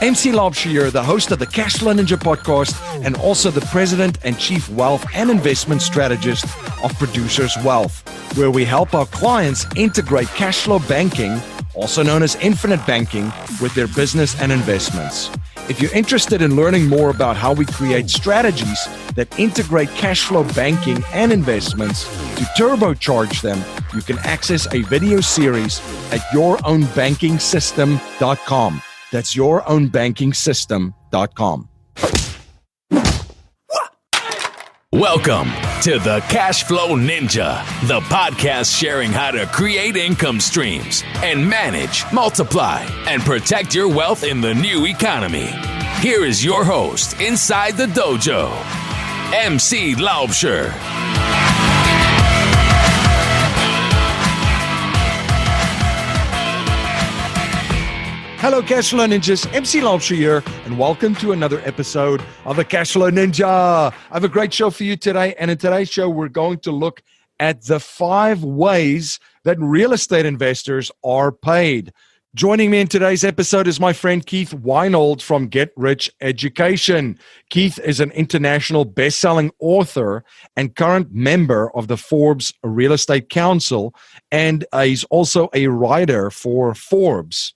MC Laubscher here, the host of the Cashflow Ninja podcast and also the president and chief wealth and investment strategist of Producers Wealth, where we help our clients integrate cash flow banking, also known as infinite banking, with their business and investments. If you're interested in learning more about how we create strategies that integrate cash flow banking and investments to turbocharge them, you can access a video series at yourownbankingsystem.com. That's yourownbankingsystem.com. Welcome to the Cashflow Ninja, the podcast sharing how to create income streams and manage, multiply, and protect your wealth in the new economy. Here is your host inside the dojo, MC Laubscher. Hello, Cashflow Ninjas. MC Laubscher here, and welcome to another episode of the Cashflow Ninja. I have a great show for you today, and in today's show, we're going to look at the 5 ways that real estate investors are paid. Joining me in today's episode is my friend Keith Weinhold from Get Rich Education. Keith is an international best-selling author and current member of the Forbes Real Estate Council, and he's also a writer for Forbes.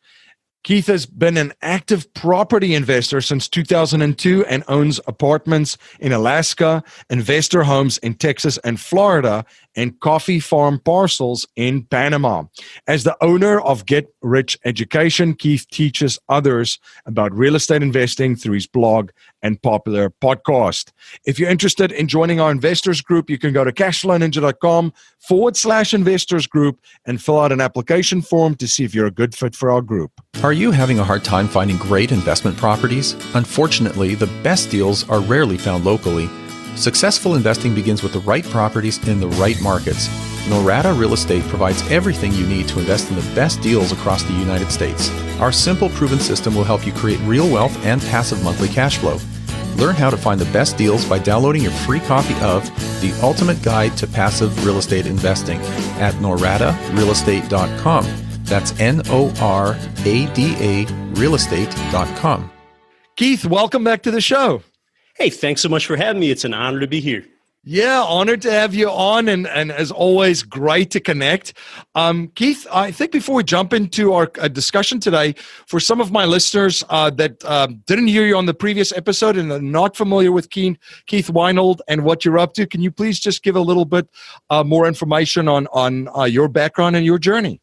Keith has been an active property investor since 2002 and owns apartments in Alaska, investor homes in Texas and Florida, and coffee farm parcels in Panama. As the owner of Get Rich Education, Keith teaches others about real estate investing through his blog and popular podcast. If you're interested in joining our investors group, you can go to cashflowninja.com/investors group and fill out an application form to see if you're a good fit for our group. Are you having a hard time finding great investment properties? Unfortunately, the best deals are rarely found locally. Successful investing begins with the right properties in the right markets. Norada Real Estate provides everything you need to invest in the best deals across the United States. Our simple, proven system will help you create real wealth and passive monthly cash flow. Learn how to find the best deals by downloading your free copy of The Ultimate Guide to Passive Real Estate Investing at noradarealestate.com. That's NORADA realestate.com. Keith, welcome back to the show. Hey, thanks so much for having me. It's an honor to be here. Yeah, honored to have you on, and as always, great to connect. Keith, I think before we jump into our discussion today, for some of my listeners that didn't hear you on the previous episode and are not familiar with Keith Weinhold and what you're up to, can you please just give a little bit more information on your background and your journey?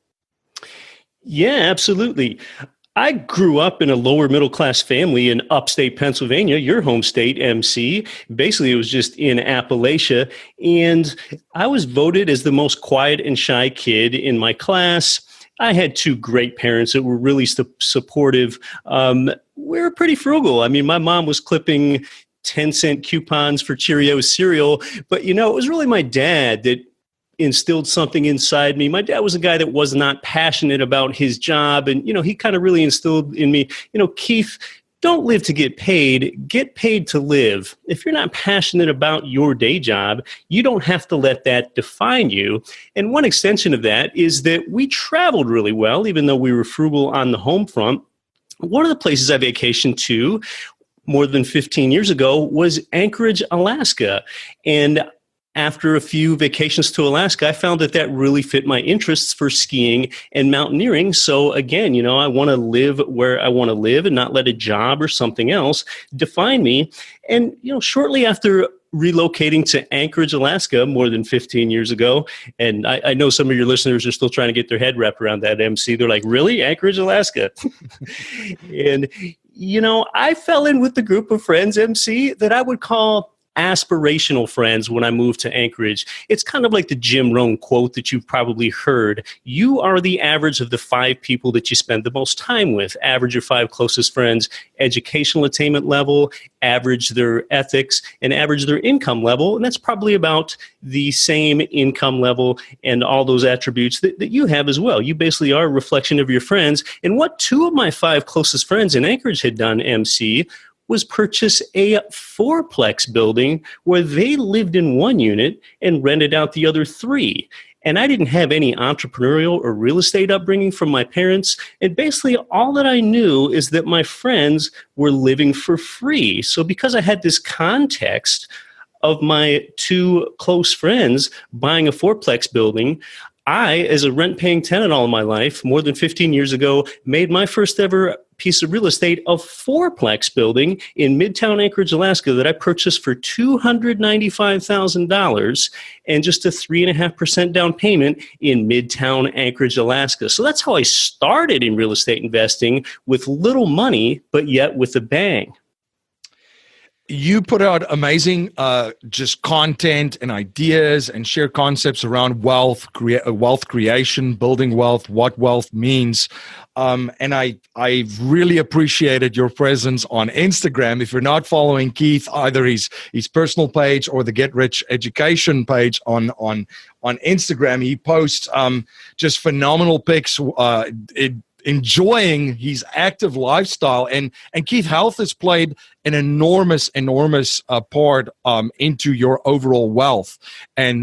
Yeah, absolutely. I grew up in a lower middle class family in upstate Pennsylvania, your home state, MC. Basically, it was just in Appalachia. And I was voted as the most quiet and shy kid in my class. I had 2 great parents that were really supportive. We were pretty frugal. I mean, my mom was clipping 10-cent coupons for Cheerios cereal. But, it was really my dad that instilled something inside me. My dad was a guy that was not passionate about his job. And, he kind of really instilled in me, Keith, don't live to get paid to live. If you're not passionate about your day job, you don't have to let that define you. And one extension of that is that we traveled really well, even though we were frugal on the home front. One of the places I vacationed to more than 15 years ago was Anchorage, Alaska. And after a few vacations to Alaska, I found that really fit my interests for skiing and mountaineering. So again, I want to live where I want to live and not let a job or something else define me. And, shortly after relocating to Anchorage, Alaska, more than 15 years ago, and I know some of your listeners are still trying to get their head wrapped around that, MC. They're like, really? Anchorage, Alaska? And, I fell in with the group of friends, MC, that I would call aspirational friends when I moved to Anchorage. It's kind of like the Jim Rohn quote that you've probably heard. You are the average of the 5 people that you spend the most time with. Average your 5 closest friends, educational attainment level, average their ethics, and average their income level. And that's probably about the same income level and all those attributes that you have as well. You basically are a reflection of your friends. And what 2 of my 5 closest friends in Anchorage had done, MC, was purchase a 4-plex building where they lived in 1 unit and rented out the other 3. And I didn't have any entrepreneurial or real estate upbringing from my parents. And basically all that I knew is that my friends were living for free. So because I had this context of my two close friends buying a fourplex building, I, as a rent-paying tenant all of my life, more than 15 years ago, made my first ever piece of real estate a fourplex building in Midtown Anchorage, Alaska that I purchased for $295,000 and just a 3.5% down payment in Midtown Anchorage, Alaska. So that's how I started in real estate investing, with little money, but yet with a bang. You put out amazing just content and ideas and share concepts around wealth creation, building wealth, what wealth means. And I really appreciated your presence on Instagram. If you're not following Keith, either his personal page or the Get Rich Education page on Instagram, he posts just phenomenal pics, enjoying his active lifestyle. And Keith, health has played an enormous part into your overall wealth and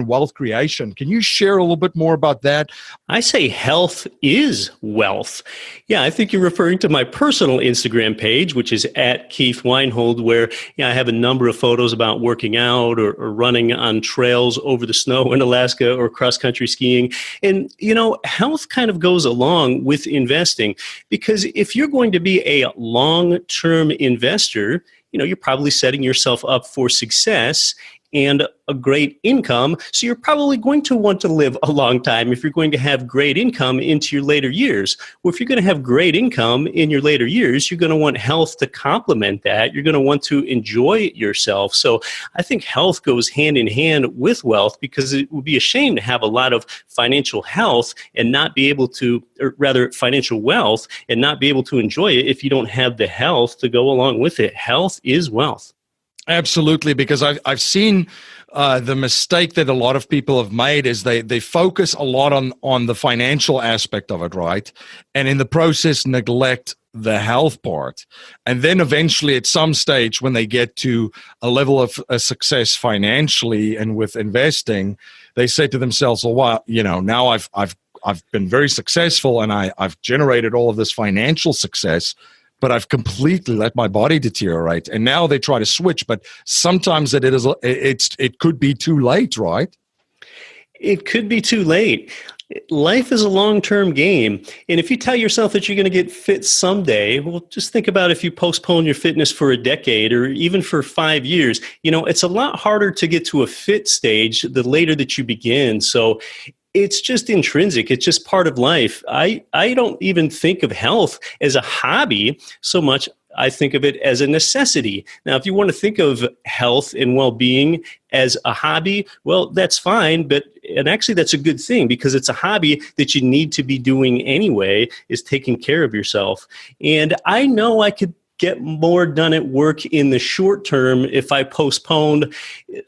wealth creation. Can you share a little bit more about that? I say health is wealth. Yeah, I think you're referring to my personal Instagram page, which is at Keith Weinhold, where I have a number of photos about working out or running on trails over the snow in Alaska or cross-country skiing. And, health kind of goes along with investing, because if you're going to be a long-term investor, you're probably setting yourself up for success and a great income. So you're probably going to want to live a long time if you're going to have great income into your later years. Well, if you're going to have great income in your later years, you're going to want health to complement that. You're going to want to enjoy yourself. So I think health goes hand in hand with wealth, because it would be a shame to have a lot of financial health and not be able to, or rather financial wealth, and not be able to enjoy it if you don't have the health to go along with it. Health is wealth. Absolutely, because I've seen the mistake that a lot of people have made is they focus a lot on the financial aspect of it, right? And in the process neglect the health part. And then eventually at some stage when they get to a level of success financially and with investing, they say to themselves, well, now I've been very successful and I've generated all of this financial success, but I've completely let my body deteriorate. And now they try to switch, but sometimes it could be too late, right? It could be too late. Life is a long-term game. And if you tell yourself that you're going to get fit someday, well, just think about if you postpone your fitness for a decade or even for 5 years. It's a lot harder to get to a fit stage the later that you begin. So it's just intrinsic. It's just part of life. I don't even think of health as a hobby so much. I think of it as a necessity. Now, if you want to think of health and well-being as a hobby, well, that's fine. And actually, that's a good thing, because it's a hobby that you need to be doing anyway, is taking care of yourself. And I know I could get more done at work in the short term if I postponed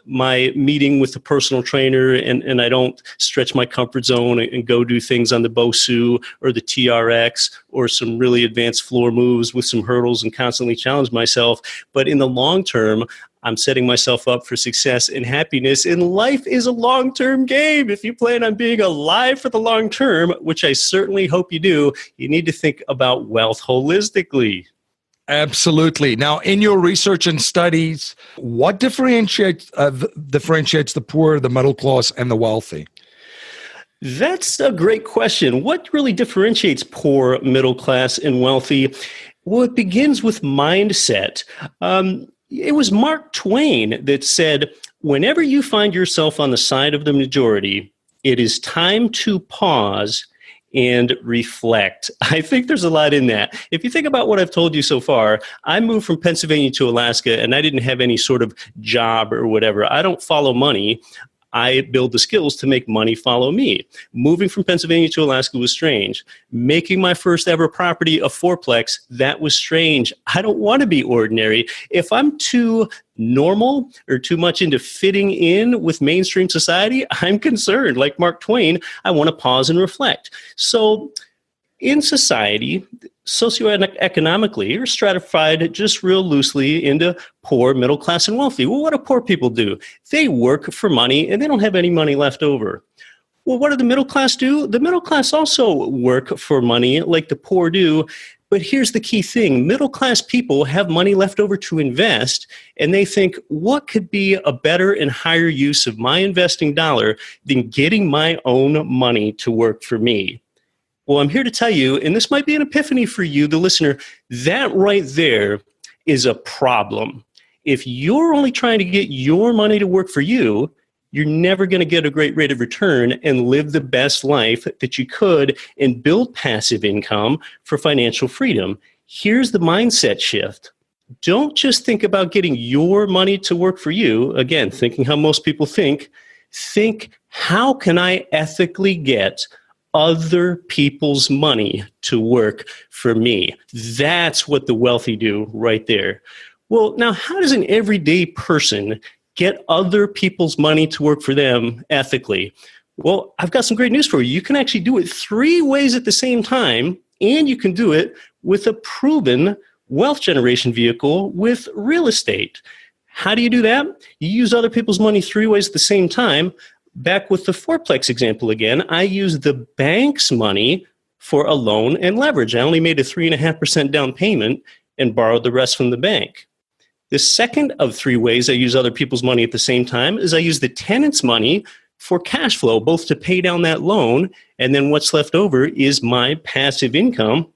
my meeting with the personal trainer and I don't stretch my comfort zone and go do things on the BOSU or the TRX or some really advanced floor moves with some hurdles and constantly challenge myself. But in the long term, I'm setting myself up for success and happiness. And life is a long-term game. If you plan on being alive for the long term, which I certainly hope you do, you need to think about wealth holistically. Absolutely. Now, in your research and studies, what differentiates the poor, the middle class, and the wealthy? That's a great question. What really differentiates poor, middle class, and wealthy? Well, it begins with mindset. It was Mark Twain that said, whenever you find yourself on the side of the majority, it is time to pause and reflect. I think there's a lot in that. If you think about what I've told you so far, I moved from Pennsylvania to Alaska and I didn't have any sort of job or whatever. I don't follow money. I build the skills to make money follow me. Moving from Pennsylvania to Alaska was strange. Making my first ever property a fourplex, that was strange. I don't want to be ordinary. If I'm too normal or too much into fitting in with mainstream society, I'm concerned. Like Mark Twain, I want to pause and reflect. So in society, socioeconomically are stratified just real loosely into poor, middle class, and wealthy. Well, what do poor people do? They work for money and they don't have any money left over. Well, what do the middle class do? The middle class also work for money like the poor do. But here's the key thing. Middle class people have money left over to invest, and they think, what could be a better and higher use of my investing dollar than getting my own money to work for me? Well, I'm here to tell you, and this might be an epiphany for you, the listener, that right there is a problem. If you're only trying to get your money to work for you, you're never going to get a great rate of return and live the best life that you could and build passive income for financial freedom. Here's the mindset shift. Don't just think about getting your money to work for you. Again, thinking how most people think, how can I ethically get other people's money to work for me? That's what the wealthy do right there. Well, now, how does an everyday person get other people's money to work for them ethically? Well, I've got some great news for you. You can actually do it 3 ways at the same time, and you can do it with a proven wealth generation vehicle with real estate. How do you do that? You use other people's money 3 ways at the same time. Back with the fourplex example again, I used the bank's money for a loan and leverage. I only made a 3.5% down payment and borrowed the rest from the bank. The second of 3 ways I use other people's money at the same time is I use the tenant's money for cash flow, both to pay down that loan, and then what's left over is my passive income.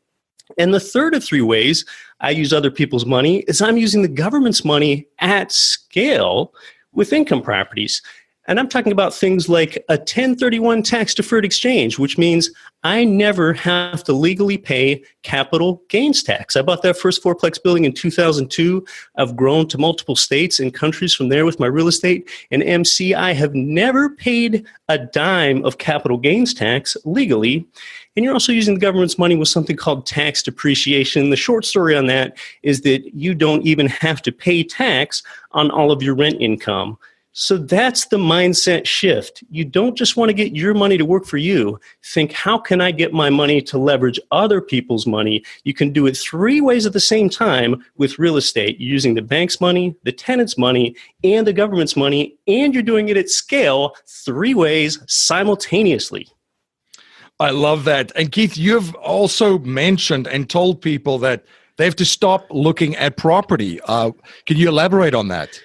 And the third of 3 ways I use other people's money is I'm using the government's money at scale with income properties. And I'm talking about things like a 1031 tax-deferred exchange, which means I never have to legally pay capital gains tax. I bought that first fourplex building in 2002. I've grown to multiple states and countries from there with my real estate. And MC, I have never paid a dime of capital gains tax legally. And you're also using the government's money with something called tax depreciation. The short story on that is that you don't even have to pay tax on all of your rent income. So that's the mindset shift. You don't just want to get your money to work for you. Think, how can I get my money to leverage other people's money? You can do it 3 ways at the same time with real estate, using the bank's money, the tenant's money, and the government's money, and you're doing it at scale 3 ways simultaneously. I love that. And Keith, you've also mentioned and told people that they have to stop looking at property. Can you elaborate on that?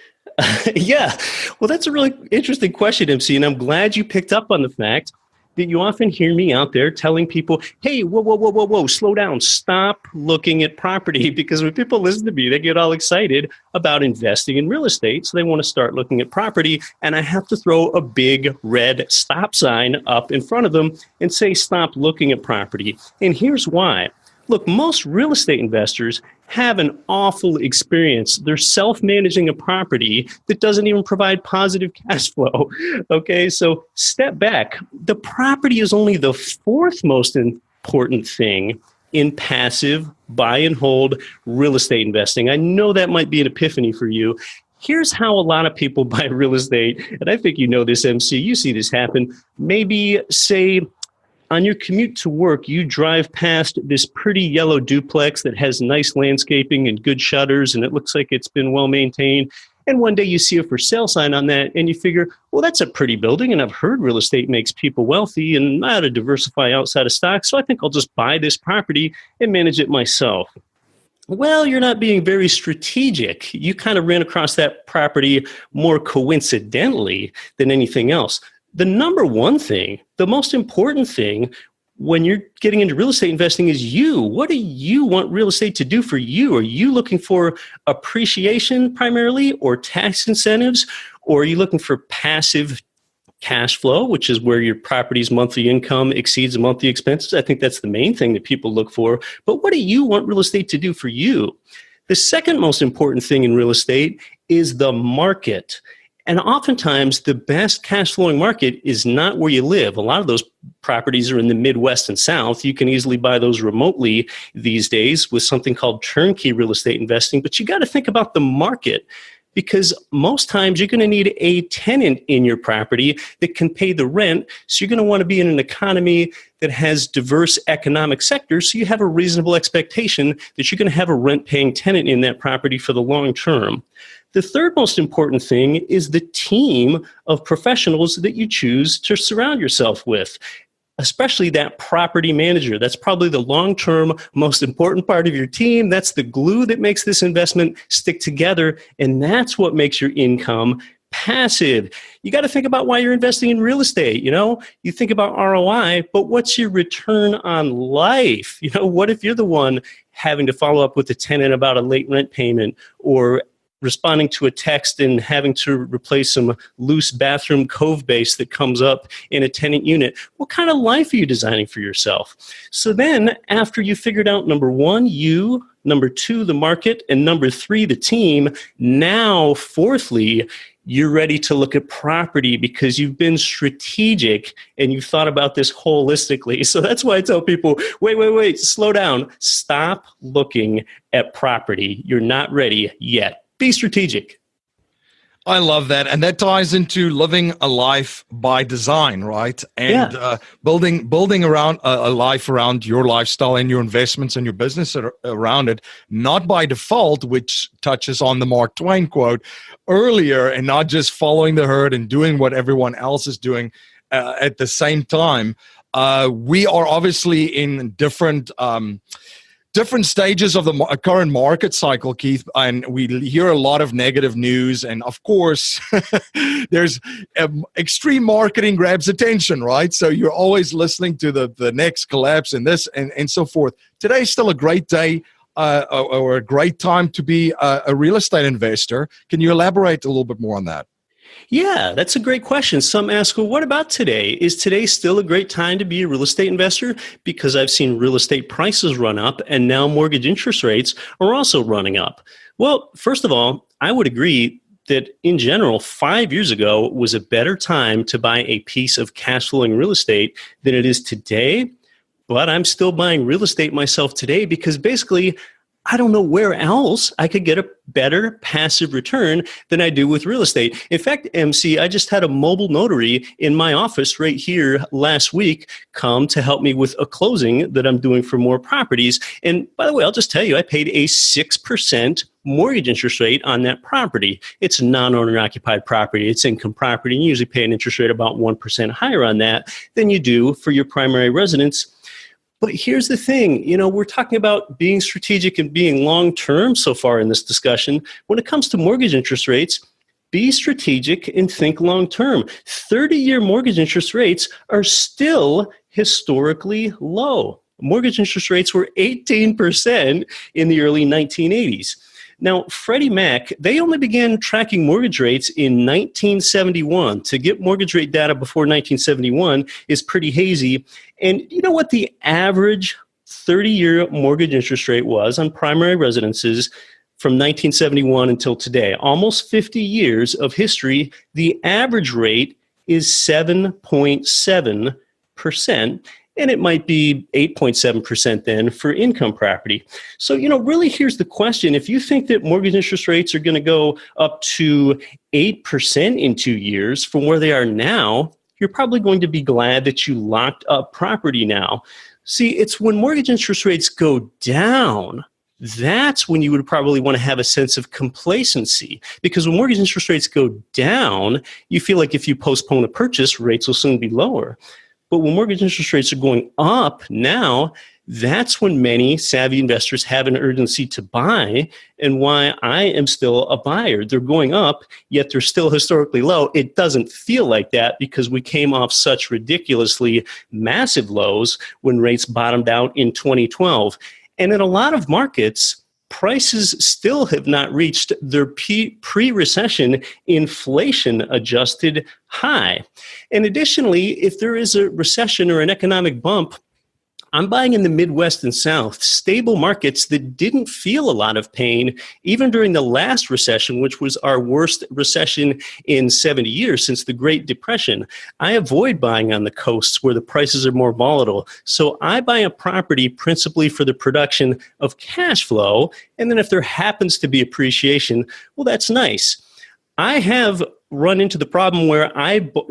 Yeah, well, that's a really interesting question, MC, and I'm glad you picked up on the fact that you often hear me out there telling people, hey, whoa, slow down, stop looking at property, because when people listen to me, they get all excited about investing in real estate, so they want to start looking at property, and I have to throw a big red stop sign up in front of them and say, stop looking at property. And here's why. Look, most real estate investors have an awful experience. They're self-managing a property that doesn't even provide positive cash flow. Okay, so step back. The property is only the 4th most important thing in passive buy and hold real estate investing. I know that might be an epiphany for you. Here's how a lot of people buy real estate, and I think you know this, MC. You see this happen. Maybe, say, on your commute to work, you drive past this pretty yellow duplex that has nice landscaping and good shutters, and it looks like it's been well maintained. And one day you see a for sale sign on that, and you figure, well, that's a pretty building, and I've heard real estate makes people wealthy, and I ought to diversify outside of stocks, so I think I'll just buy this property and manage it myself. Well, you're not being very strategic. You kind of ran across that property more coincidentally than anything else. The number one thing, the most important thing when you're getting into real estate investing is you. What do you want real estate to do for you? Are you looking for appreciation primarily, or tax incentives? Or are you looking for passive cash flow, which is where your property's monthly income exceeds the monthly expenses? I think that's the main thing that people look for. But what do you want real estate to do for you? The second most important thing in real estate is the market. And oftentimes, the best cash flowing market is not where you live. A lot of those properties are in the Midwest and South. You can easily buy those remotely these days with something called turnkey real estate investing. But you got to think about the market. because most times you're going to need a tenant in your property that can pay the rent. So you're going to want to be in an economy that has diverse economic sectors, so you have a reasonable expectation that you're going to have a rent-paying tenant in that property for the long term. The third most important thing is the team of professionals that you choose to surround yourself with, especially that property manager. That's probably the long-term most important part of your team. That's the glue that makes this investment stick together, and that's what makes your income passive. You got to think about why you're investing in real estate. You think about ROI, but what's your return on life? What if you're the one having to follow up with a tenant about a late rent payment, or responding to a text and having to replace some loose bathroom cove base that comes up in a tenant unit? What kind of life are you designing for yourself? So then, after you figured out number one, you, number two, the market, and number three, the team, now fourthly, you're ready to look at property because you've been strategic and you've thought about this holistically. So that's why I tell people, wait, slow down. Stop looking at property. You're not ready yet. Be strategic. I love that. And that ties into living a life by design, right? And building around a life around your lifestyle and your investments and your business around it, not by default, which touches on the Mark Twain quote earlier, and not just following the herd and doing what everyone else is doing at the same time. We are obviously in different stages of the current market cycle, Keith, and we hear a lot of negative news. And of course, there's extreme marketing grabs attention, right? So you're always listening to the next collapse and this and so forth. Today's still a great day or a great time to be a real estate investor. Can you elaborate a little bit more on that? Yeah, that's a great question. Some ask, well, what about today? Is today still a great time to be a real estate investor? Because I've seen real estate prices run up and now mortgage interest rates are also running up. Well, first of all, I would agree that in general, 5 years ago was a better time to buy a piece of cash flowing real estate than it is today. But I'm still buying real estate myself today because basically I don't know where else I could get a better passive return than I do with real estate. In fact, MC, I just had a mobile notary in my office right here last week come to help me with a closing that I'm doing for more properties. And by the way, I'll just tell you, I paid a 6% mortgage interest rate on that property. It's non-owner occupied property. It's income property. You usually pay an interest rate about 1% higher on that than you do for your primary residence. But here's the thing, we're talking about being strategic and being long-term so far in this discussion. When it comes to mortgage interest rates, be strategic and think long-term. 30-year mortgage interest rates are still historically low. Mortgage interest rates were 18% in the early 1980s. Now, Freddie Mac, they only began tracking mortgage rates in 1971. To get mortgage rate data before 1971 is pretty hazy. And you know what the average 30-year mortgage interest rate was on primary residences from 1971 until today? Almost 50 years of history, the average rate is 7.7%. And it might be 8.7% then for income property. So, really here's the question. If you think that mortgage interest rates are going to go up to 8% in 2 years from where they are now, you're probably going to be glad that you locked up property now. See, it's when mortgage interest rates go down, that's when you would probably want to have a sense of complacency. Because when mortgage interest rates go down, you feel like if you postpone a purchase, rates will soon be lower. But when mortgage interest rates are going up now, that's when many savvy investors have an urgency to buy, and why I am still a buyer. They're going up, yet they're still historically low. It doesn't feel like that because we came off such ridiculously massive lows when rates bottomed out in 2012. And in a lot of markets, prices still have not reached their pre-recession inflation-adjusted high. And additionally, if there is a recession or an economic bump, I'm buying in the Midwest and South, stable markets that didn't feel a lot of pain even during the last recession, which was our worst recession in 70 years since the Great Depression. I avoid buying on the coasts where the prices are more volatile. So I buy a property principally for the production of cash flow. And then if there happens to be appreciation, well, that's nice. I have run into the problem where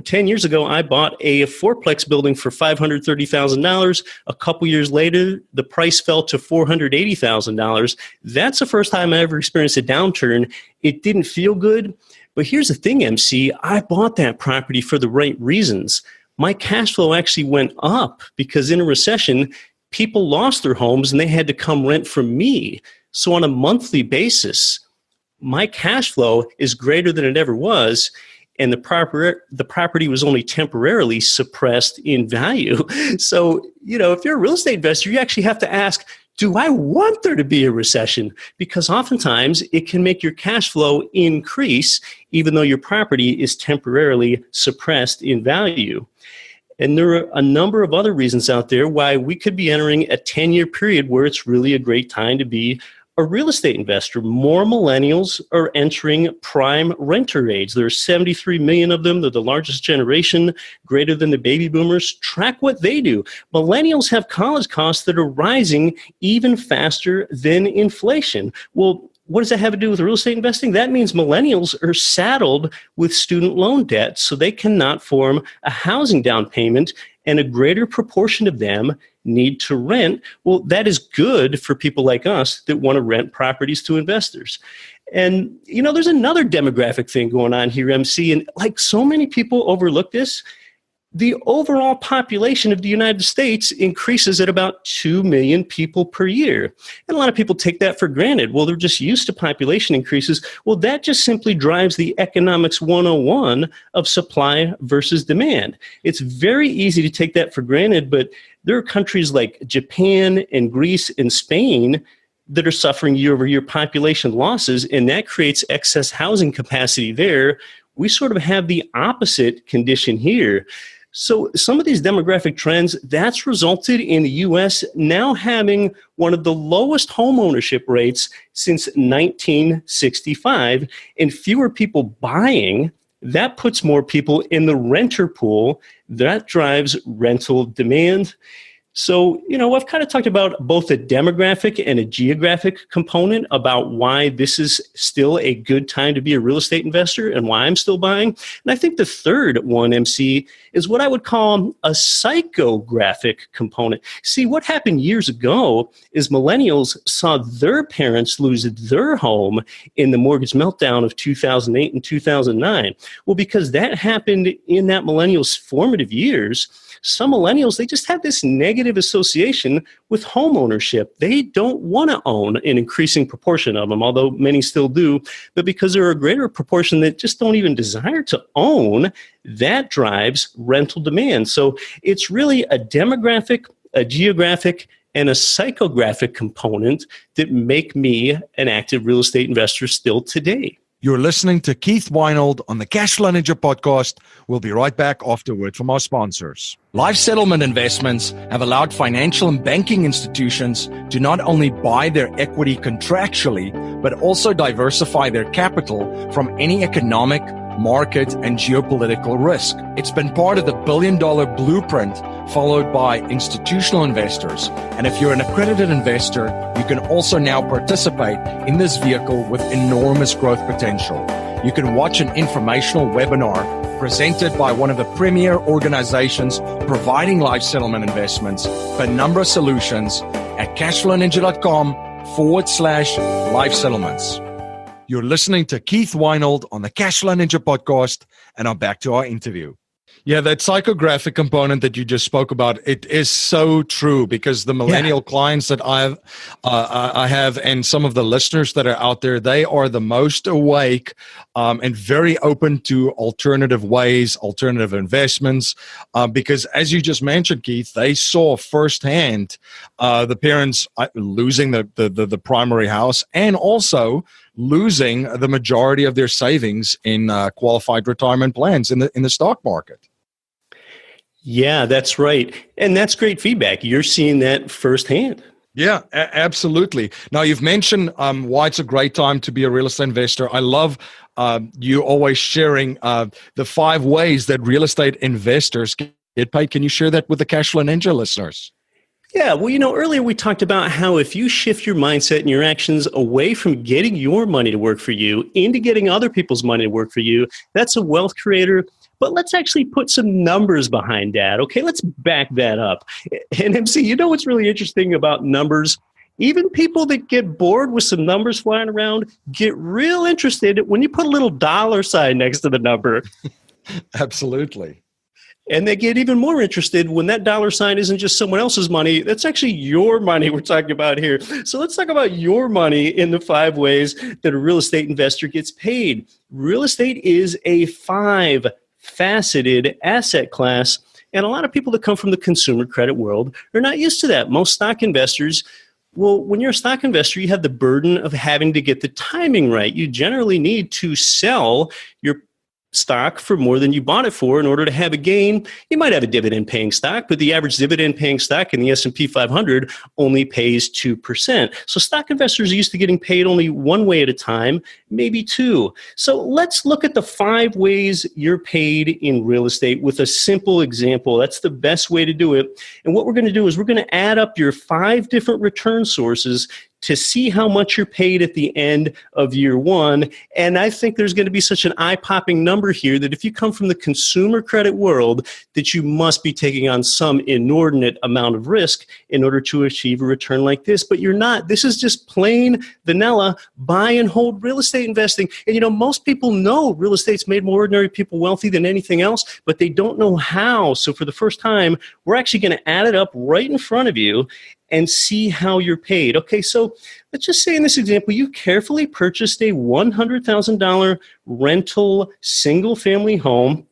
10 years ago, I bought a fourplex building for $530,000. A couple years later, the price fell to $480,000. That's the first time I ever experienced a downturn. It didn't feel good. But here's the thing, MC, I bought that property for the right reasons. My cash flow actually went up because in a recession, people lost their homes and they had to come rent from me. So on a monthly basis, my cash flow is greater than it ever was, and the property was only temporarily suppressed in value. So, if you're a real estate investor, you actually have to ask, do I want there to be a recession? Because oftentimes it can make your cash flow increase, even though your property is temporarily suppressed in value. And there are a number of other reasons out there why we could be entering a 10-year period where it's really a great time to be a real estate investor. More millennials are entering prime renter age. There are 73 million of them. They're the largest generation, greater than the baby boomers. Track what they do. Millennials have college costs that are rising even faster than inflation. Well, what does that have to do with real estate investing? That means millennials are saddled with student loan debt, so they cannot form a housing down payment, and a greater proportion of them need to rent. Well, that is good for people like us that want to rent properties to investors. And, there's another demographic thing going on here, MC, and like so many people overlook this. The overall population of the United States increases at about 2 million people per year. And a lot of people take that for granted. Well, they're just used to population increases. Well, that just simply drives the economics 101 of supply versus demand. It's very easy to take that for granted, but there are countries like Japan and Greece and Spain that are suffering year-over-year population losses, and that creates excess housing capacity there. We sort of have the opposite condition here. So some of these demographic trends, that's resulted in the U.S. now having one of the lowest home ownership rates since 1965, and fewer people buying. That puts more people in the renter pool. That drives rental demand. So, I've kind of talked about both a demographic and a geographic component about why this is still a good time to be a real estate investor and why I'm still buying. And I think the third one, MC, is what I would call a psychographic component. See, what happened years ago is millennials saw their parents lose their home in the mortgage meltdown of 2008 and 2009. Well, because that happened in that millennials' formative years, some millennials, they just have this negative association with home ownership. They don't want to own an increasing proportion of them, although many still do. But because there are a greater proportion that just don't even desire to own, that drives rental demand. So it's really a demographic, a geographic, and a psychographic component that make me an active real estate investor still today. You're listening to Keith Weinhold on the Cashflow Ninja podcast. We'll be right back afterward from our sponsors. Life settlement investments have allowed financial and banking institutions to not only buy their equity contractually, but also diversify their capital from any economic, market, and geopolitical risk. It's been part of the billion-dollar blueprint followed by institutional investors. And if you're an accredited investor, you can also now participate in this vehicle with enormous growth potential. You can watch an informational webinar presented by one of the premier organizations providing life settlement investments, Penumbra Solutions, at cashflowninja.com/life settlements. You're listening to Keith Weinhold on the Cashflow Ninja podcast, and I'm back to our interview. Yeah, that psychographic component that you just spoke about, it is so true because the millennial clients that I have and some of the listeners that are out there, they are the most awake and very open to alternative ways, alternative investments, because as you just mentioned, Keith, they saw firsthand the parents losing the primary house and also losing the majority of their savings in qualified retirement plans in the stock market. Yeah, that's right. And that's great feedback. You're seeing that firsthand. Yeah, absolutely. Now, you've mentioned why it's a great time to be a real estate investor. I love you always sharing the 5 ways that real estate investors get paid. Can you share that with the Cashflow Ninja listeners? Yeah, well, earlier we talked about how if you shift your mindset and your actions away from getting your money to work for you into getting other people's money to work for you, that's a wealth creator. But let's actually put some numbers behind that. Okay, let's back that up. And MC, what's really interesting about numbers? Even people that get bored with some numbers flying around get real interested when you put a little dollar sign next to the number. Absolutely. And they get even more interested when that dollar sign isn't just someone else's money. That's actually your money we're talking about here. So let's talk about your money in the 5 ways that a real estate investor gets paid. Real estate is a 5-faceted asset class. And a lot of people that come from the consumer credit world are not used to that. Most stock investors, well, when you're a stock investor, you have the burden of having to get the timing right. You generally need to sell your stock for more than you bought it for in order to have a gain. You might have a dividend-paying stock, but the average dividend-paying stock in the S&P 500 only pays 2%. So stock investors are used to getting paid only one way at a time, maybe 2. So let's look at the 5 ways you're paid in real estate with a simple example. That's the best way to do it. And what we're going to do is we're going to add up your 5 different return sources to see how much you're paid at the end of year 1. And I think there's going to be such an eye-popping number here that if you come from the consumer credit world, that you must be taking on some inordinate amount of risk in order to achieve a return like this. But you're not. This is just plain vanilla buy and hold real estate investing. And most people know real estate's made more ordinary people wealthy than anything else, but they don't know how. So for the first time, we're actually going to add it up right in front of you and see how you're paid. Okay, so let's just say in this example, you carefully purchased a $100,000 rental single-family home.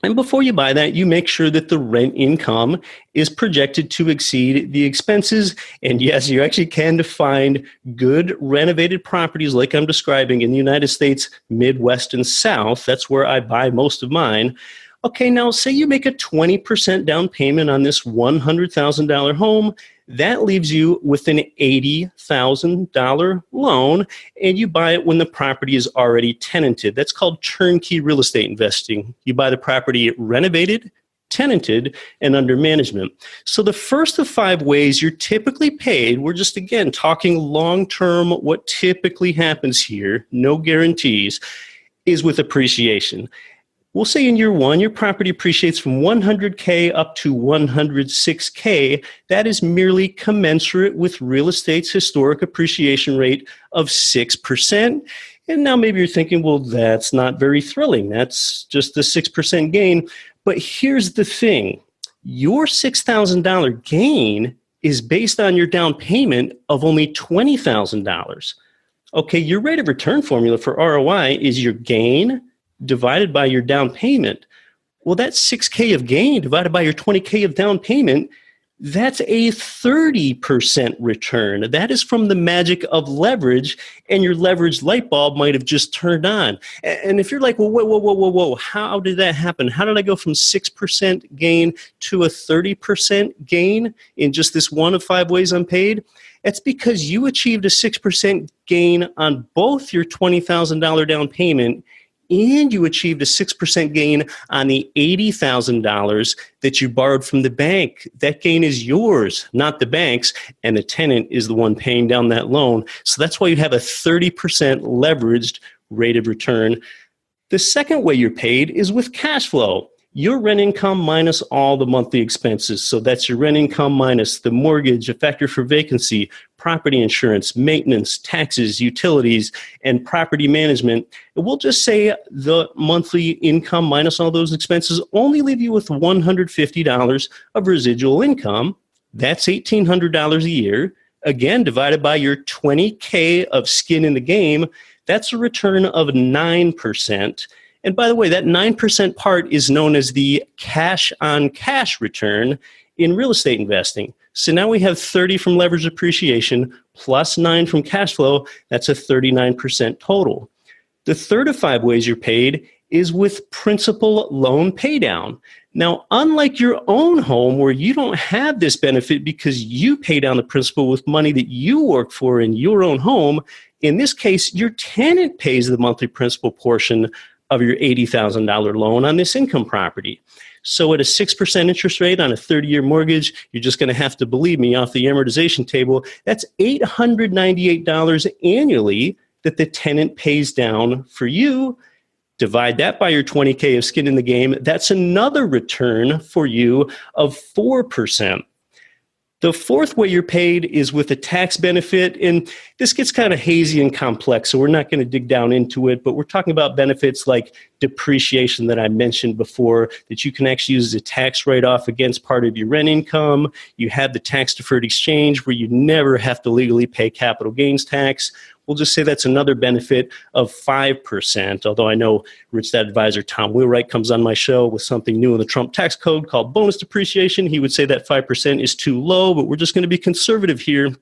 And before you buy that, you make sure that the rent income is projected to exceed the expenses. And yes, you actually can find good renovated properties like I'm describing in the United States, Midwest and South. That's where I buy most of mine. Okay, now say you make a 20% down payment on this $100,000 home. That leaves you with an $80,000 loan, and you buy it when the property is already tenanted. That's called turnkey real estate investing. You buy the property renovated, tenanted, and under management. So the first of 5 ways you're typically paid, we're just, again, talking long-term, what typically happens here, no guarantees, is with appreciation. We'll say in year 1, your property appreciates from $100K up to $106K. That is merely commensurate with real estate's historic appreciation rate of 6%. And now maybe you're thinking, well, that's not very thrilling. That's just a 6% gain. But here's the thing. Your $6,000 gain is based on your down payment of only $20,000. Okay, your rate of return formula for ROI is your gain divided by your down payment. Well, that's 6K of gain divided by your 20K of down payment. That's a 30% return. That is from the magic of leverage, and your leveraged light bulb might have just turned on. And if you're like, well, whoa, how did that happen? How did I go from 6% gain to a 30% gain in just this one of 5 ways I'm paid? That's because you achieved a 6% gain on both your $20,000 down payment, and you achieved a 6% gain on the $80,000 that you borrowed from the bank. That gain is yours, not the bank's, and the tenant is the one paying down that loan. So that's why you have a 30% leveraged rate of return. The second way you're paid is with cash flow. Your rent income minus all the monthly expenses. So that's your rent income minus the mortgage, a factor for vacancy, property insurance, maintenance, taxes, utilities, and property management. And we'll just say the monthly income minus all those expenses only leave you with $150 of residual income. That's $1,800 a year. Again, divided by your $20K of skin in the game, that's a return of 9%. And by the way, that 9% part is known as the cash-on-cash return in real estate investing. So now we have 30 from leverage appreciation plus 9 from cash flow. That's a 39% total. The third of 5 ways you're paid is with principal loan paydown. Now, unlike your own home where you don't have this benefit because you pay down the principal with money that you work for in your own home, in this case, your tenant pays the monthly principal portion of your $80,000 loan on this income property. So at a 6% interest rate on a 30-year mortgage, you're just going to have to believe me off the amortization table. That's $898 annually that the tenant pays down for you. Divide that by your 20K of skin in the game. That's another return for you of 4%. The fourth way you're paid is with a tax benefit, and this gets kind of hazy and complex, so we're not going to dig down into it, but we're talking about benefits like depreciation that I mentioned before, that you can actually use as a tax write-off against part of your rent income. You have the tax-deferred exchange where you never have to legally pay capital gains tax. We'll just say that's another benefit of 5%, although I know Rich Dad Advisor Tom Wheelwright comes on my show with something new in the Trump tax code called bonus depreciation. He would say that 5% is too low, but we're just going to be conservative here.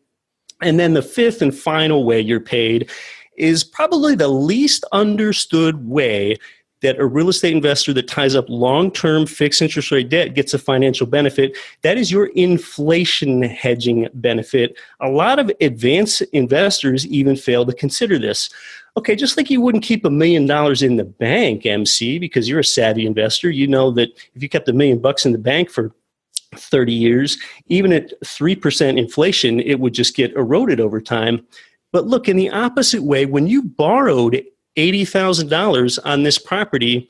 And then the fifth and final way you're paid is probably the least understood way that a real estate investor that ties up long-term fixed interest rate debt gets a financial benefit. That is your inflation hedging benefit. A lot of advanced investors even fail to consider this. Okay, just like you wouldn't keep $1 million in the bank, MC, because you're a savvy investor, you know that if you kept $1 million in the bank for 30 years, even at 3% inflation, it would just get eroded over time. But look, in the opposite way, when you borrowed $80,000 on this property,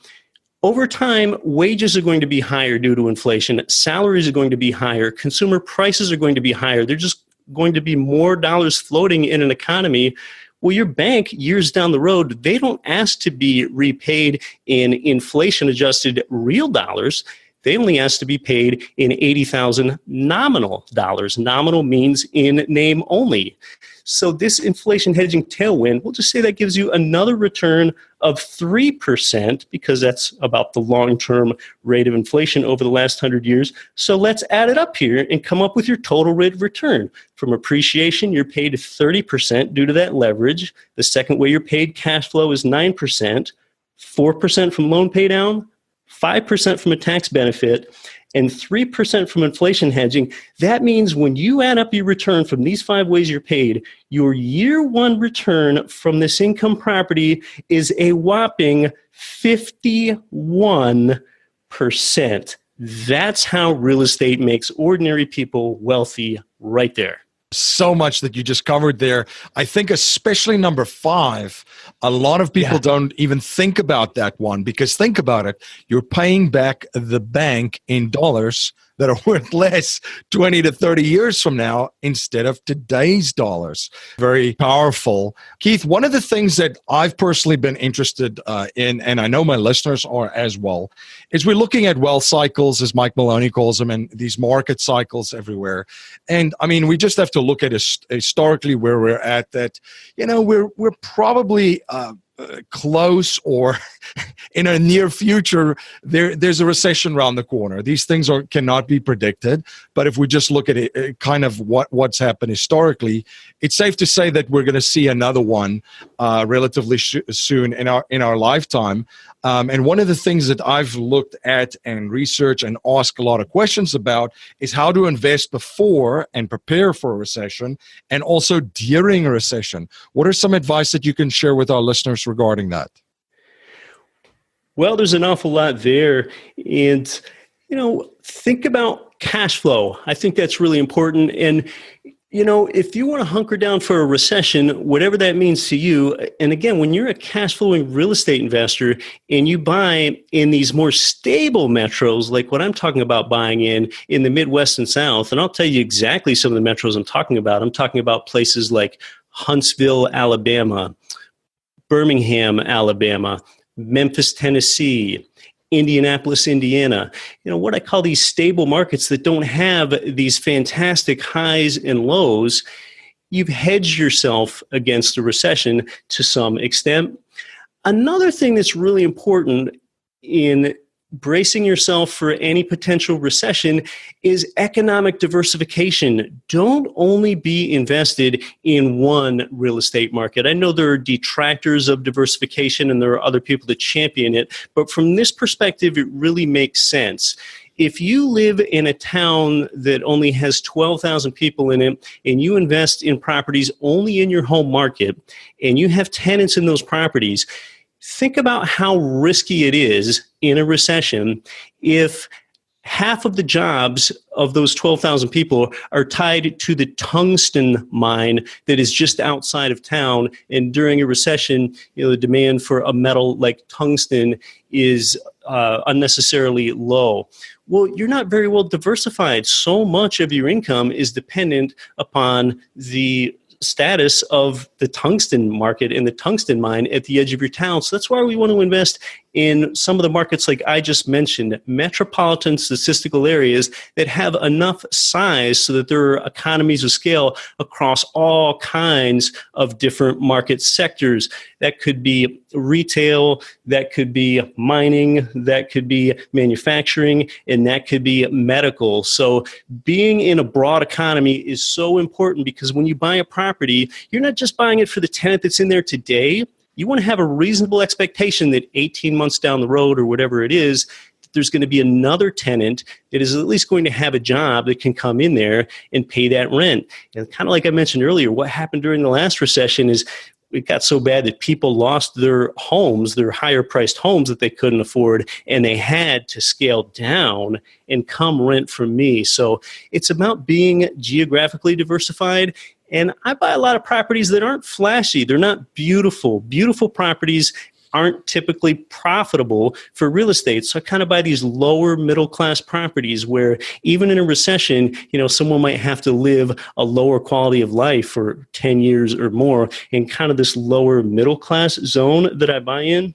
over time, wages are going to be higher due to inflation. Salaries are going to be higher. Consumer prices are going to be higher. They're just going to be more dollars floating in an economy. Well, your bank, years down the road, they don't ask to be repaid in inflation-adjusted real dollars. They only ask to be paid in 80,000 nominal dollars. Nominal means in name only. So this inflation hedging tailwind, we'll just say that gives you another return of 3% because that's about the long-term rate of inflation over the last 100 years. So let's add it up here and come up with your total rate of return. From appreciation, you're paid 30% due to that leverage. The second way you're paid cash flow is 9%, 4% from loan pay down, 5% from a tax benefit, and 3% from inflation hedging. That means when you add up your return from these 5 ways you're paid, your year one return from this income property is a whopping 51%. That's how real estate makes ordinary people wealthy right there. So much that you just covered there. I think especially number 5, a lot of people don't even think about that one because think about it. You're paying back the bank in dollars that are worth less 20 to 30 years from now instead of today's dollars. Very powerful. Keith, one of the things that I've personally been interested in, and I know my listeners are as well, is we're looking at wealth cycles, as Mike Maloney calls them, and these market cycles everywhere. And I mean, we just have to look at historically where we're at that, you know, we're probably close or in a near future, there's a recession around the corner. These things cannot be predicted. But if we just look at it, kind of what's happened historically, it's safe to say that we're going to see another one relatively soon in our lifetime. And one of the things that I've looked at and researched and asked a lot of questions about is how to invest before and prepare for a recession and also during a recession. What are some advice that you can share with our listeners regarding that? Well, there's an awful lot there. And, you know, think about cash flow. I think that's really important. And, you know, if you want to hunker down for a recession, whatever that means to you, and again, when you're a cash flowing real estate investor and you buy in these more stable metros, like what I'm talking about buying in the Midwest and South, and I'll tell you exactly some of the metros I'm talking about. I'm talking about places like Huntsville, Alabama, Birmingham, Alabama, Memphis, Tennessee, Indianapolis, Indiana, you know, what I call these stable markets that don't have these fantastic highs and lows. You've hedged yourself against a recession to some extent. Another thing that's really important in bracing yourself for any potential recession is economic diversification. Don't only be invested in one real estate market. I know there are detractors of diversification and there are other people that champion it, but from this perspective, it really makes sense. If you live in a town that only has 12,000 people in it and you invest in properties only in your home market and you have tenants in those properties, think about how risky it is in a recession if half of the jobs of those 12,000 people are tied to the tungsten mine that is just outside of town. And during a recession, the demand for a metal like tungsten is unnecessarily low. Well, you're not very well diversified. So much of your income is dependent upon the status of the tungsten market and the tungsten mine at the edge of your town. So that's why we want to invest in some of the markets like I just mentioned, metropolitan statistical areas that have enough size so that there are economies of scale across all kinds of different market sectors. That could be retail, that could be mining, that could be manufacturing, and that could be medical. So being in a broad economy is so important because when you buy a property, you're not just buying it for the tenant that's in there today. You want to have a reasonable expectation that 18 months down the road or whatever it is, there's going to be another tenant that is at least going to have a job that can come in there and pay that rent. And kind of like I mentioned earlier, what happened during the last recession is it got so bad that people lost their homes, their higher priced homes that they couldn't afford, and they had to scale down and come rent from me. So it's about being geographically diversified. And I buy a lot of properties that aren't flashy. They're not beautiful. Beautiful properties aren't typically profitable for real estate. So I kind of buy these lower middle class properties where even in a recession, someone might have to live a lower quality of life for 10 years or more in kind of this lower middle class zone that I buy in.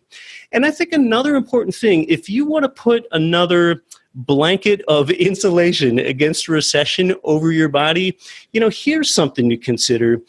And I think another important thing, if you want to put another blanket of insulation against a recession over your body, here's something to consider.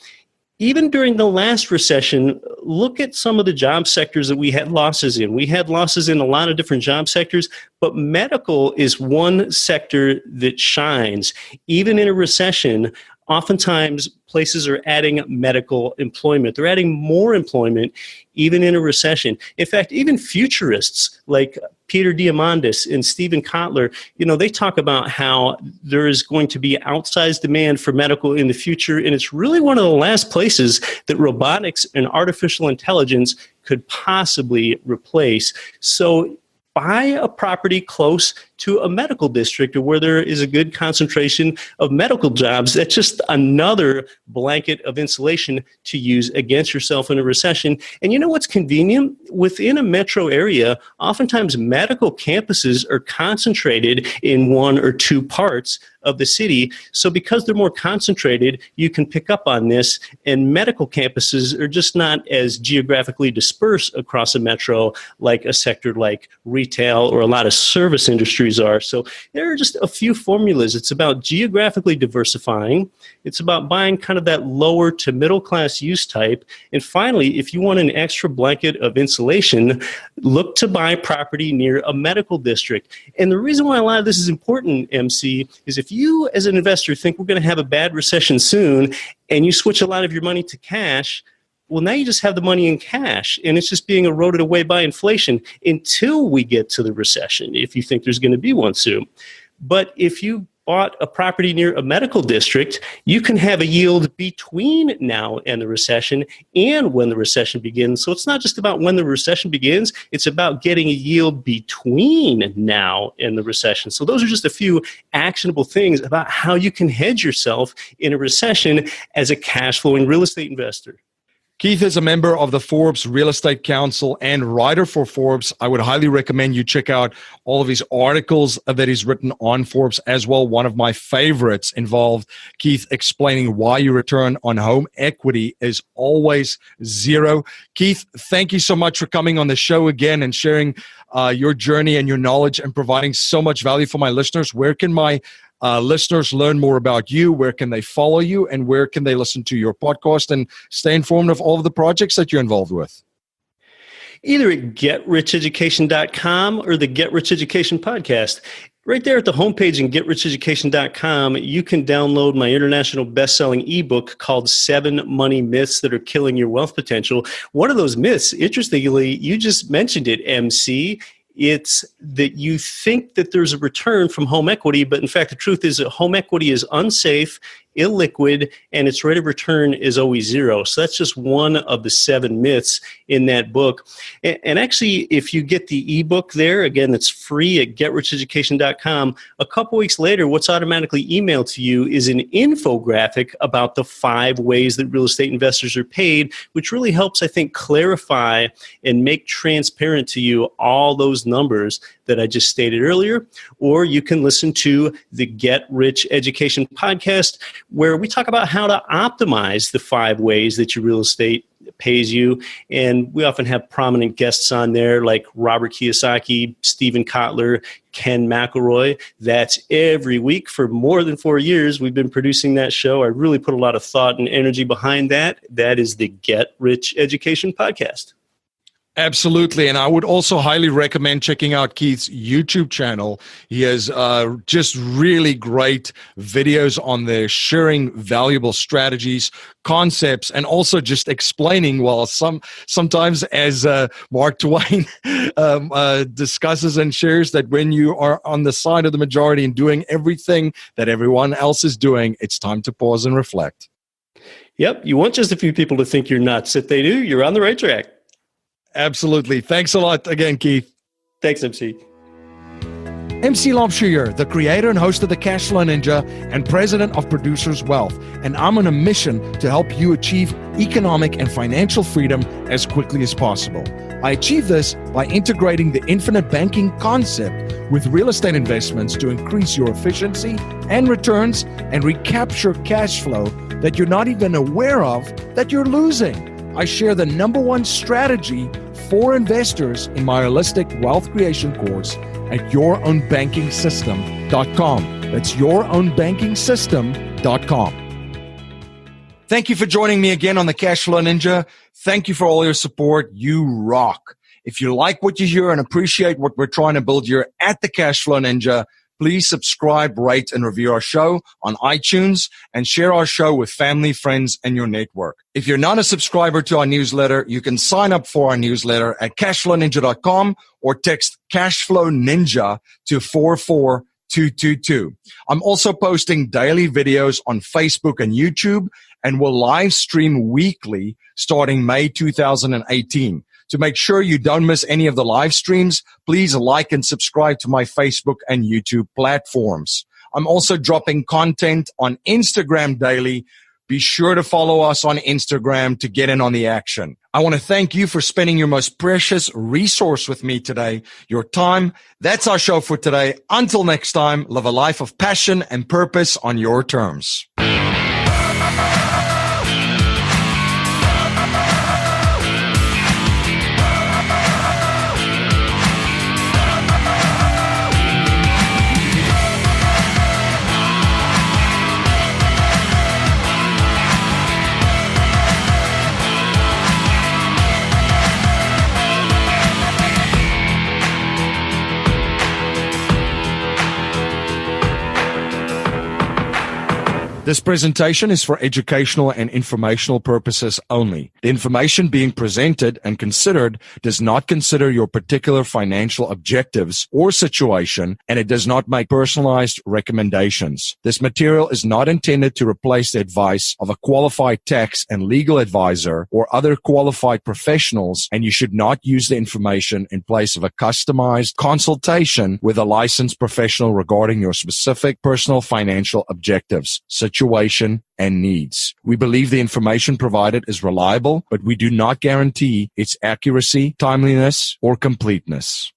Even during the last recession, look at some of the job sectors that we had losses in. We had losses in a lot of different job sectors, but medical is one sector that shines. Even in a recession, oftentimes places are adding medical employment. They're adding more employment even in a recession. In fact, even futurists like Peter Diamandis and Stephen Kotler, they talk about how there is going to be outsized demand for medical in the future. And it's really one of the last places that robotics and artificial intelligence could possibly replace. So buy a property close to a medical district or where there is a good concentration of medical jobs. That's just another blanket of insulation to use against yourself in a recession. And you know what's convenient? Within a metro area, oftentimes medical campuses are concentrated in one or two parts of the city. So because they're more concentrated, you can pick up on this. And medical campuses are just not as geographically dispersed across a metro like a sector like retail or a lot of service industries are. So there are just a few formulas. It's about geographically diversifying. It's about buying kind of that lower to middle class use type. And finally, if you want an extra blanket of insulation, look to buy property near a medical district. And the reason why a lot of this is important, MC, is if you as an investor think we're going to have a bad recession soon and you switch a lot of your money to cash, well, now you just have the money in cash, and it's just being eroded away by inflation until we get to the recession, if you think there's going to be one soon. But if you bought a property near a medical district, you can have a yield between now and the recession and when the recession begins. So it's not just about when the recession begins, it's about getting a yield between now and the recession. So those are just a few actionable things about how you can hedge yourself in a recession as a cash flowing real estate investor. Keith is a member of the Forbes Real Estate Council and writer for Forbes. I would highly recommend you check out all of his articles that he's written on Forbes as well. One of my favorites involved Keith explaining why your return on home equity is always zero. Keith, thank you so much for coming on the show again and sharing your journey and your knowledge and providing so much value for my listeners. Where can my listeners learn more about you? Where can they follow you? And where can they listen to your podcast and stay informed of all of the projects that you're involved with? Either at GetRichEducation.com or the Get Rich Education podcast. Right there at the homepage in GetRichEducation.com, you can download my international best-selling ebook called 7 Money Myths That Are Killing Your Wealth Potential. One of those myths, interestingly, you just mentioned it, MC. It's that you think that there's a return from home equity, but in fact, the truth is that home equity is unsafe, illiquid, and its rate of return is always zero. So that's just one of the 7 myths in that book. And actually, if you get the ebook there, again, it's free at getricheducation.com. A couple weeks later, what's automatically emailed to you is an infographic about the 5 ways that real estate investors are paid, which really helps, I think, clarify and make transparent to you all those numbers that I just stated earlier. Or you can listen to the Get Rich Education podcast, where we talk about how to optimize the 5 ways that your real estate pays you. And we often have prominent guests on there like Robert Kiyosaki, Stephen Kotler, Ken McElroy. That's every week for more than 4 years. We've been producing that show. I really put a lot of thought and energy behind that. That is the Get Rich Education podcast. Absolutely. And I would also highly recommend checking out Keith's YouTube channel. He has just really great videos on there, sharing valuable strategies, concepts, and also just explaining, well, sometimes as Mark Twain discusses and shares, that when you are on the side of the majority and doing everything that everyone else is doing, it's time to pause and reflect. Yep. You want just a few people to think you're nuts. If they do, you're on the right track. Absolutely. Thanks a lot again, Keith. Thanks, MC. MC Laubscher here, the creator and host of the Cashflow Ninja and president of Producers Wealth. And I'm on a mission to help you achieve economic and financial freedom as quickly as possible. I achieve this by integrating the infinite banking concept with real estate investments to increase your efficiency and returns and recapture cash flow that you're not even aware of that you're losing. I share the #1 strategy for investors in my holistic wealth creation course at yourownbankingsystem.com. That's yourownbankingsystem.com. Thank you for joining me again on the Cashflow Ninja. Thank you for all your support. You rock. If you like what you hear and appreciate what we're trying to build here at the Cashflow Ninja, please subscribe, rate, and review our show on iTunes and share our show with family, friends, and your network. If you're not a subscriber to our newsletter, you can sign up for our newsletter at cashflowninja.com or text Cashflow Ninja to 44222. I'm also posting daily videos on Facebook and YouTube and will live stream weekly starting May 2018. To make sure you don't miss any of the live streams, please like and subscribe to my Facebook and YouTube platforms. I'm also dropping content on Instagram daily. Be sure to follow us on Instagram to get in on the action. I want to thank you for spending your most precious resource with me today, your time. That's our show for today. Until next time, live a life of passion and purpose on your terms. This presentation is for educational and informational purposes only. The information being presented and considered does not consider your particular financial objectives or situation, and it does not make personalized recommendations. This material is not intended to replace the advice of a qualified tax and legal advisor or other qualified professionals, and you should not use the information in place of a customized consultation with a licensed professional regarding your specific personal financial objectives, situation, and needs. We believe the information provided is reliable, but we do not guarantee its accuracy, timeliness, or completeness.